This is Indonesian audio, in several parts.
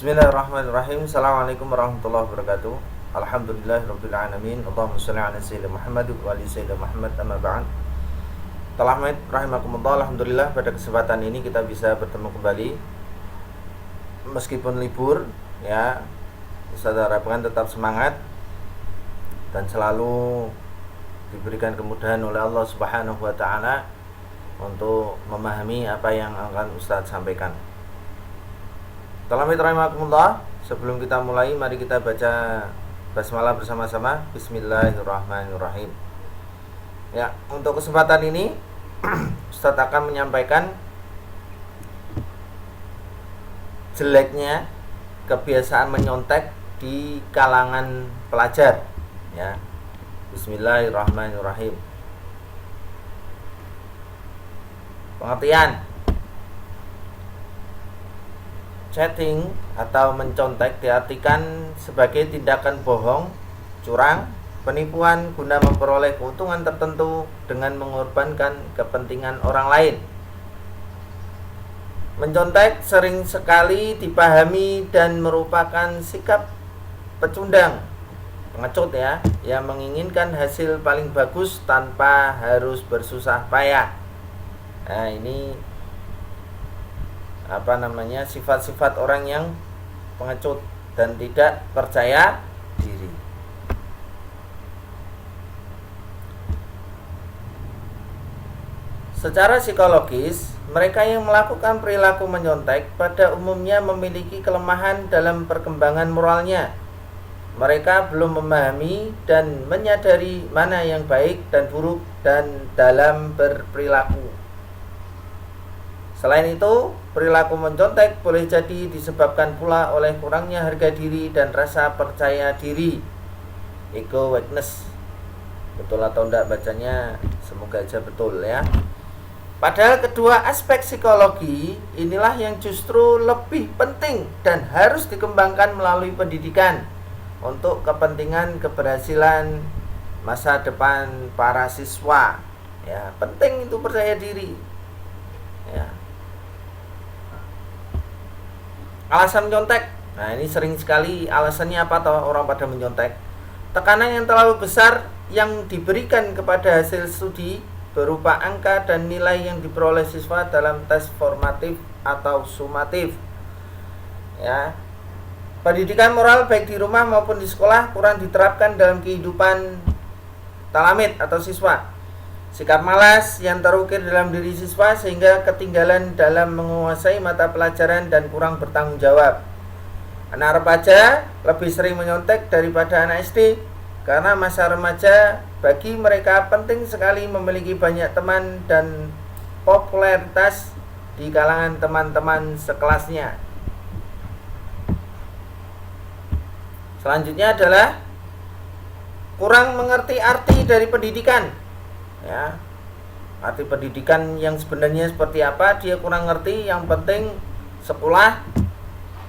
Bismillahirrahmanirrahim. Assalamualaikum warahmatullahi wabarakatuh. Alhamdulillahirabbil alamin. Allahumma shalli ala sayyidina Muhammad wa ali sayyidina Muhammad, amma ba'd. Talahmid rahimakumullah. Alhamdulillah pada kesempatan ini kita bisa bertemu kembali meskipun libur ya. Ustaz harapkan tetap semangat dan selalu diberikan kemudahan oleh Allah Subhanahu wa taala untuk memahami apa yang akan Ustaz sampaikan. Talhamid rahimakumullah. Sebelum kita mulai, mari kita baca basmalah bersama-sama. Bismillahirrahmanirrahim. Ya, untuk kesempatan ini Ustaz akan menyampaikan jeleknya kebiasaan menyontek di kalangan pelajar. Ya. Bismillahirrahmanirrahim. Pengertian: chatting atau mencontek diartikan sebagai tindakan bohong, curang, penipuan guna memperoleh keuntungan tertentu dengan mengorbankan kepentingan orang lain. Mencontek sering sekali dipahami dan merupakan sikap pecundang, pengecut ya, yang menginginkan hasil paling bagus tanpa harus bersusah payah. Nah, ini sifat-sifat orang yang pengecut dan tidak percaya diri. Secara psikologis, mereka yang melakukan perilaku menyontek pada umumnya memiliki kelemahan dalam perkembangan moralnya. Mereka belum memahami dan menyadari mana yang baik dan buruk dan dalam berperilaku. Selain itu, perilaku mencontek boleh jadi disebabkan pula oleh kurangnya harga diri dan rasa percaya diri, ego weakness. Betul atau enggak bacanya? Semoga aja betul ya. Padahal kedua aspek psikologi inilah yang justru lebih penting dan harus dikembangkan melalui pendidikan untuk kepentingan keberhasilan masa depan para siswa. Ya, penting itu percaya diri. Ya. Alasan menyontek. Nah, ini sering sekali alasannya apa tahu orang pada menyontek? Tekanan yang terlalu besar yang diberikan kepada hasil studi berupa angka dan nilai yang diperoleh siswa dalam tes formatif atau sumatif. Ya. Pendidikan moral baik di rumah maupun di sekolah kurang diterapkan dalam kehidupan talamid atau siswa. Sikap malas yang terukir dalam diri siswa sehingga ketinggalan dalam menguasai mata pelajaran dan kurang bertanggung jawab. Anak remaja lebih sering menyontek daripada anak SD karena masa remaja bagi mereka penting sekali memiliki banyak teman dan popularitas di kalangan teman-teman sekelasnya. Selanjutnya adalah kurang mengerti arti dari pendidikan. Ya, arti pendidikan yang sebenarnya seperti apa dia kurang ngerti. Yang penting sekolah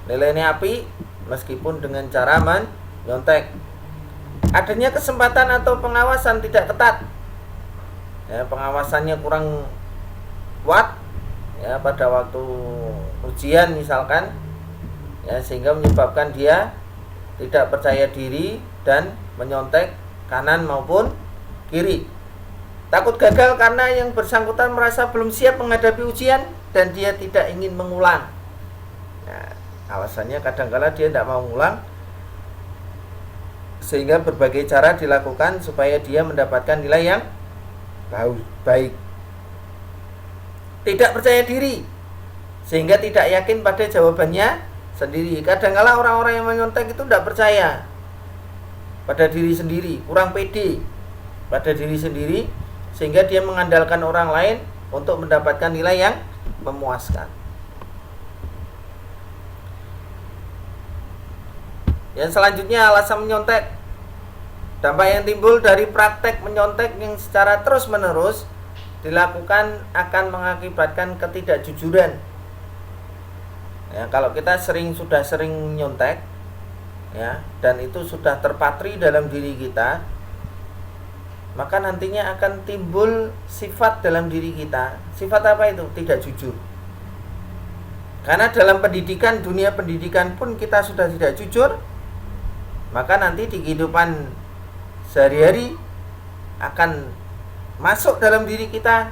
nilainya api meskipun dengan cara menyontek. Adanya kesempatan atau pengawasan tidak ketat ya, pengawasannya kurang kuat ya pada waktu ujian misalkan ya, sehingga menyebabkan dia tidak percaya diri dan menyontek kanan maupun kiri. Takut gagal karena yang bersangkutan merasa belum siap menghadapi ujian dan dia tidak ingin mengulang. Nah, alasannya kadang-kala dia tidak mau mengulang, sehingga berbagai cara dilakukan supaya dia mendapatkan nilai yang baik. Tidak percaya diri, sehingga tidak yakin pada jawabannya sendiri. Kadang-kala orang-orang yang menyontek itu tidak percaya pada diri sendiri, kurang pede pada diri sendiri, sehingga dia mengandalkan orang lain untuk mendapatkan nilai yang memuaskan. Yang selanjutnya alasan menyontek. Dampak yang timbul dari praktek menyontek yang secara terus-menerus dilakukan akan mengakibatkan ketidakjujuran. Ya, kalau kita sudah sering nyontek ya, dan itu sudah terpatri dalam diri kita, maka nantinya akan timbul sifat dalam diri kita. Sifat apa itu? Tidak jujur. Karena dalam pendidikan, dunia pendidikan pun kita sudah tidak jujur, maka nanti di kehidupan sehari-hari akan masuk dalam diri kita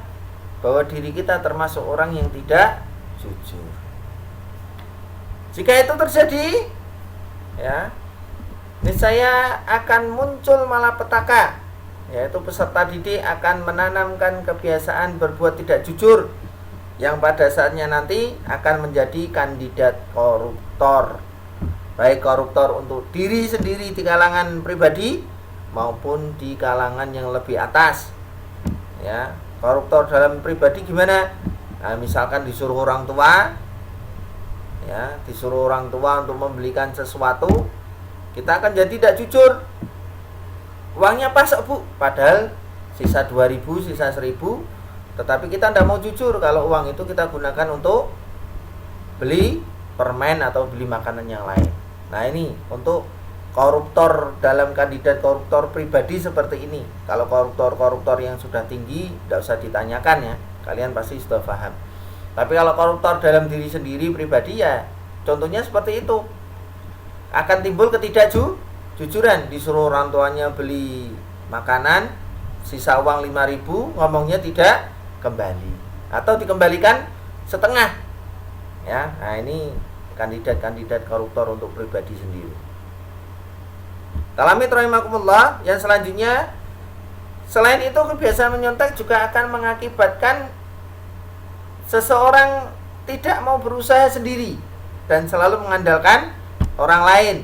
bahwa diri kita termasuk orang yang tidak jujur. Jika itu terjadi, ya, niscaya akan muncul malapetaka, yaitu peserta didik akan menanamkan kebiasaan berbuat tidak jujur yang pada saatnya nanti akan menjadi kandidat koruptor, baik koruptor untuk diri sendiri di kalangan pribadi maupun di kalangan yang lebih atas. Ya, koruptor dalam pribadi gimana? Nah, misalkan disuruh orang tua, ya, disuruh orang tua untuk membelikan sesuatu, kita akan jadi tidak jujur. Uangnya pas, Bu, padahal sisa 2.000, sisa 1.000, tetapi kita tidak mau jujur kalau uang itu kita gunakan untuk beli permen atau beli makanan yang lain. Nah, ini untuk koruptor dalam kandidat koruptor pribadi seperti ini. Kalau koruptor-koruptor yang sudah tinggi tidak usah ditanyakan, ya, kalian pasti sudah paham. Tapi kalau koruptor dalam diri sendiri pribadi, ya contohnya seperti itu. Akan timbul ketidakjujuran, disuruh orang tuanya beli makanan, sisa uang 5.000, ngomongnya tidak kembali atau dikembalikan setengah. Ya, nah ini kandidat-kandidat koruptor untuk pribadi sendiri. Talamid rahimakumullah, yang selanjutnya, selain itu kebiasaan menyontek juga akan mengakibatkan seseorang tidak mau berusaha sendiri dan selalu mengandalkan orang lain,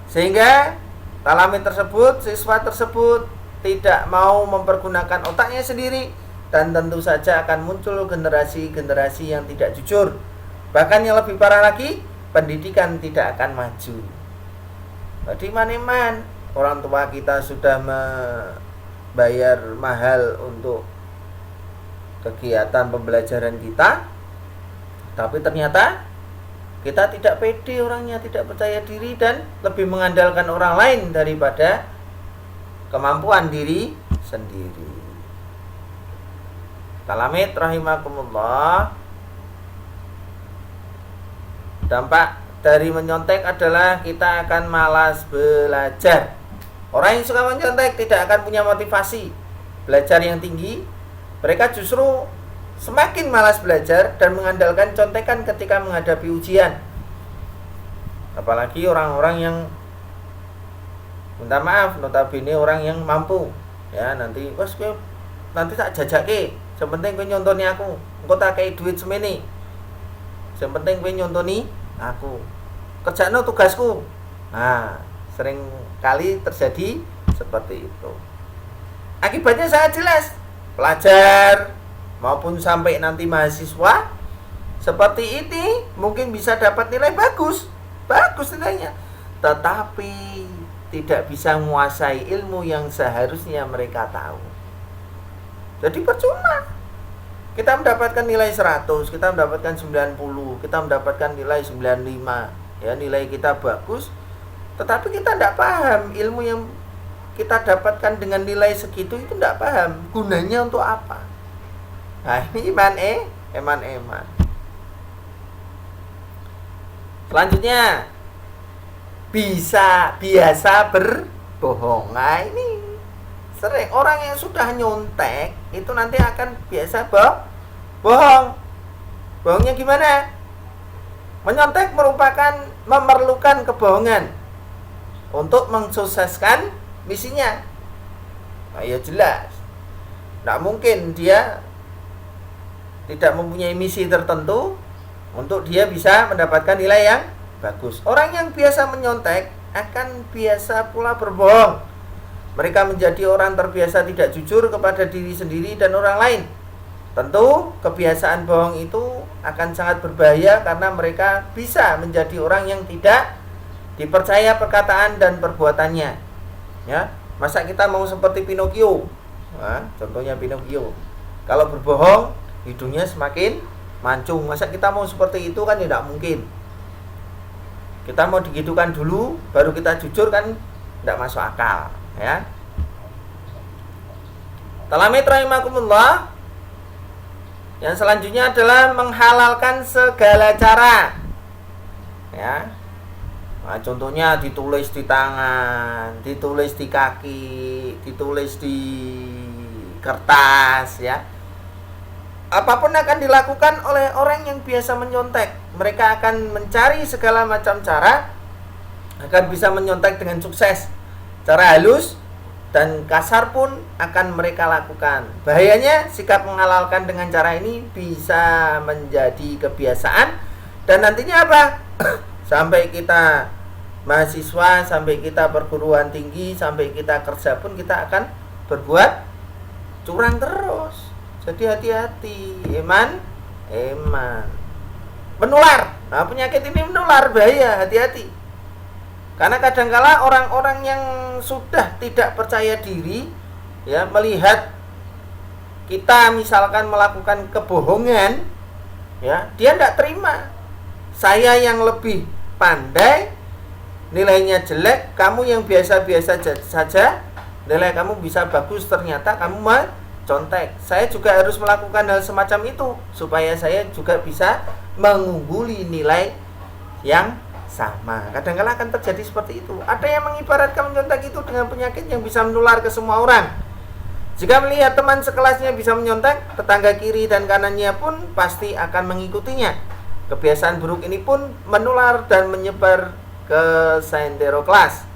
sehingga talamid tersebut, siswa tersebut tidak mau mempergunakan otaknya sendiri, dan tentu saja akan muncul generasi-generasi yang tidak jujur. Bahkan yang lebih parah lagi, pendidikan tidak akan maju. Di mana-mana orang tua kita sudah membayar mahal untuk kegiatan pembelajaran kita, tapi ternyata kita tidak pede orangnya, tidak percaya diri, dan lebih mengandalkan orang lain daripada kemampuan diri sendiri. Talamid rahimakumullah, dampak dari menyontek adalah kita akan malas belajar. Orang yang suka menyontek tidak akan punya motivasi belajar yang tinggi. Mereka justru semakin malas belajar dan mengandalkan contekan ketika menghadapi ujian. Apalagi orang-orang yang, minta maaf, notabene orang yang mampu, ya, nanti wes kowe nanti tak jajake, yang penting kowe nyontoni aku, engko tak kei duit semene, yang penting kowe nyontoni aku, kerjaan tugasku. Nah, sering kali terjadi seperti itu. Akibatnya sangat jelas, pelajar maupun sampai nanti mahasiswa seperti ini mungkin bisa dapat nilai bagus nilainya, tetapi tidak bisa menguasai ilmu yang seharusnya mereka tahu. Jadi percuma kita mendapatkan nilai 100, kita mendapatkan 90, kita mendapatkan nilai 95, ya, nilai kita bagus, tetapi kita tidak paham ilmu yang kita dapatkan dengan nilai segitu, itu tidak paham gunanya untuk apa. Nah, ini eman. Selanjutnya, biasa berbohong. Nah, ini sering orang yang sudah nyontek itu nanti akan biasa bohong. Bohongnya gimana? Menyontek memerlukan kebohongan untuk mensukseskan misinya. Nah, ya jelas, tidak mungkin dia tidak mempunyai misi tertentu untuk dia bisa mendapatkan nilai yang bagus. Orang yang biasa menyontek akan biasa pula berbohong. Mereka menjadi orang terbiasa tidak jujur kepada diri sendiri dan orang lain. Tentu kebiasaan bohong itu akan sangat berbahaya karena mereka bisa menjadi orang yang tidak dipercaya perkataan dan perbuatannya. Ya, masa kita mau seperti Pinocchio? Nah, contohnya Pinocchio. Kalau berbohong, hidungnya semakin mancung. Masa kita mau seperti itu? Kan tidak mungkin. Kita mau digitukan dulu baru kita jujur, kan tidak masuk akal, ya. Talamid rahimakumullah, Yang selanjutnya adalah menghalalkan segala cara. Ya. Nah, contohnya ditulis di tangan, ditulis di kaki, ditulis di kertas, ya. Apapun akan dilakukan oleh orang yang biasa menyontek. Mereka akan mencari segala macam cara agar bisa menyontek dengan sukses. Cara halus dan kasar pun akan mereka lakukan. Bahayanya sikap menghalalkan dengan cara ini bisa menjadi kebiasaan dan nantinya apa? Sampai kita mahasiswa, sampai kita perguruan tinggi, sampai kita kerja pun kita akan berbuat curang terus. Jadi hati-hati, eman menular. Nah, penyakit ini menular, bahaya, hati-hati. Karena kadangkala orang-orang yang sudah tidak percaya diri, ya, melihat kita misalkan melakukan kebohongan, ya, dia tidak terima. Saya yang lebih pandai, nilainya jelek, kamu yang biasa-biasa saja, nilai kamu bisa bagus, ternyata kamu contek. Saya juga harus melakukan hal semacam itu supaya saya juga bisa mengungguli nilai yang sama. Kadang-kadang akan terjadi seperti itu. Ada yang mengibaratkan menyontek itu dengan penyakit yang bisa menular ke semua orang. Jika melihat teman sekelasnya bisa menyontek, tetangga kiri dan kanannya pun pasti akan mengikutinya. Kebiasaan buruk ini pun menular dan menyebar ke seantero kelas.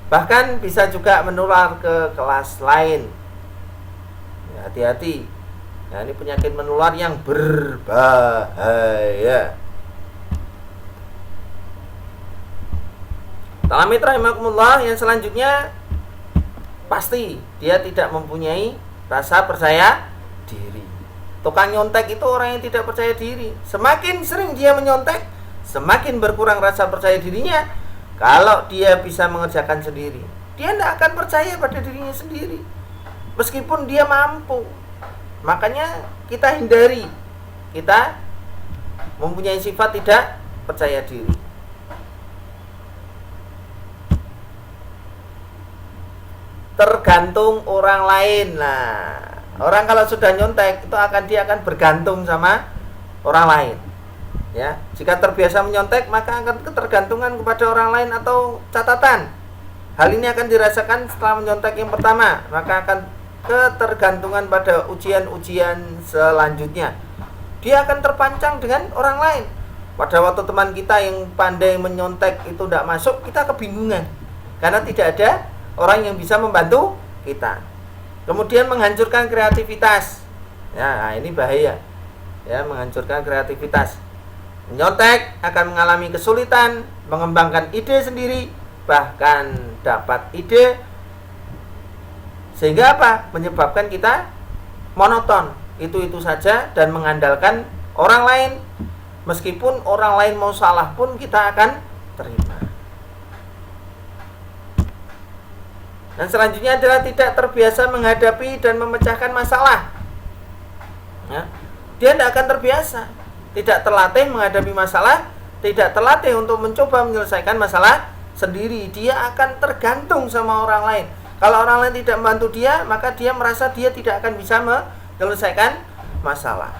Bahkan bisa juga menular ke kelas lain. Hati-hati. Nah, ini penyakit menular yang berbahaya. Talamid rahimakumullah, yang selanjutnya pasti dia tidak mempunyai rasa percaya diri. Tukang nyontek itu orang yang tidak percaya diri. Semakin sering dia menyontek, semakin berkurang rasa percaya dirinya. Kalau dia bisa mengerjakan sendiri, dia tidak akan percaya pada dirinya sendiri. Meskipun dia mampu. Makanya kita hindari, kita mempunyai sifat tidak percaya diri. Tergantung orang lain. Nah, orang kalau sudah nyontek itu dia akan bergantung sama orang lain. Ya, jika terbiasa menyontek maka akan ketergantungan kepada orang lain atau catatan. Hal ini akan dirasakan setelah menyontek yang pertama, maka akan ketergantungan pada ujian-ujian selanjutnya. Dia akan terpancang dengan orang lain. Pada waktu teman kita yang pandai menyontek itu tidak masuk, kita kebingungan karena tidak ada orang yang bisa membantu kita. Kemudian menghancurkan kreativitas. Ya, ini bahaya. Ya, menghancurkan kreativitas. Menyontek akan mengalami kesulitan mengembangkan ide sendiri, bahkan dapat ide sehingga apa? Menyebabkan kita monoton, itu saja dan mengandalkan orang lain. Meskipun orang lain mau salah pun kita akan terima. Dan selanjutnya adalah tidak terbiasa menghadapi dan memecahkan masalah. Ya, dia tidak akan terbiasa, tidak terlatih menghadapi masalah, tidak terlatih untuk mencoba menyelesaikan masalah sendiri. Dia akan tergantung sama orang lain. Kalau orang lain tidak membantu dia, maka dia merasa dia tidak akan bisa menyelesaikan masalah.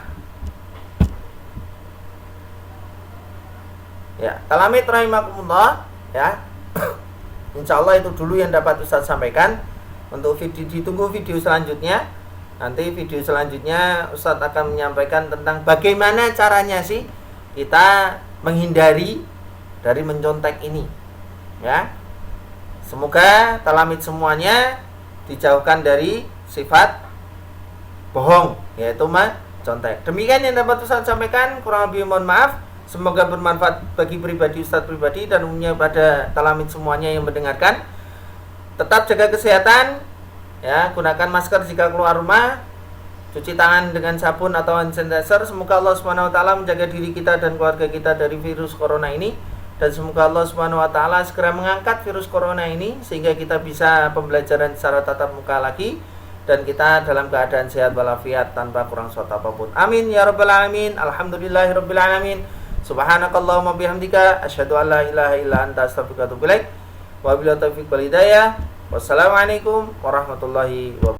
Ya, talamid rahimakumullah, ya. Insya Allah itu dulu yang dapat Ustaz sampaikan. Untuk ditunggu video selanjutnya. Nanti video selanjutnya Ustaz akan menyampaikan tentang bagaimana caranya sih kita menghindari dari mencontek ini. Ya. Semoga talamid semuanya dijauhkan dari sifat bohong, yaitu contek. Demikian yang dapat Ustaz sampaikan, kurang lebih mohon maaf. Semoga bermanfaat bagi pribadi Ustaz pribadi dan umumnya pada talamid semuanya yang mendengarkan. Tetap jaga kesehatan, ya, gunakan masker jika keluar rumah, cuci tangan dengan sabun atau hand sanitizer. Semoga Allah Subhanahu wa taala menjaga diri kita dan keluarga kita dari virus corona ini. Dan semoga Allah Subhanahu wa taala segera mengangkat virus corona ini sehingga kita bisa pembelajaran secara tatap muka lagi dan kita dalam keadaan sehat walafiat tanpa kurang suatu apapun. Amin ya rabbal alamin. Alhamdulillahirabbil alamin. Subhanakallahumma bihamdika asyhadu an la ilaha illa anta astaghfiruka wa atubu ilaik. Wabillahi taufiq wal hidayah. Wassalamualaikum warahmatullahi wabarakatuh.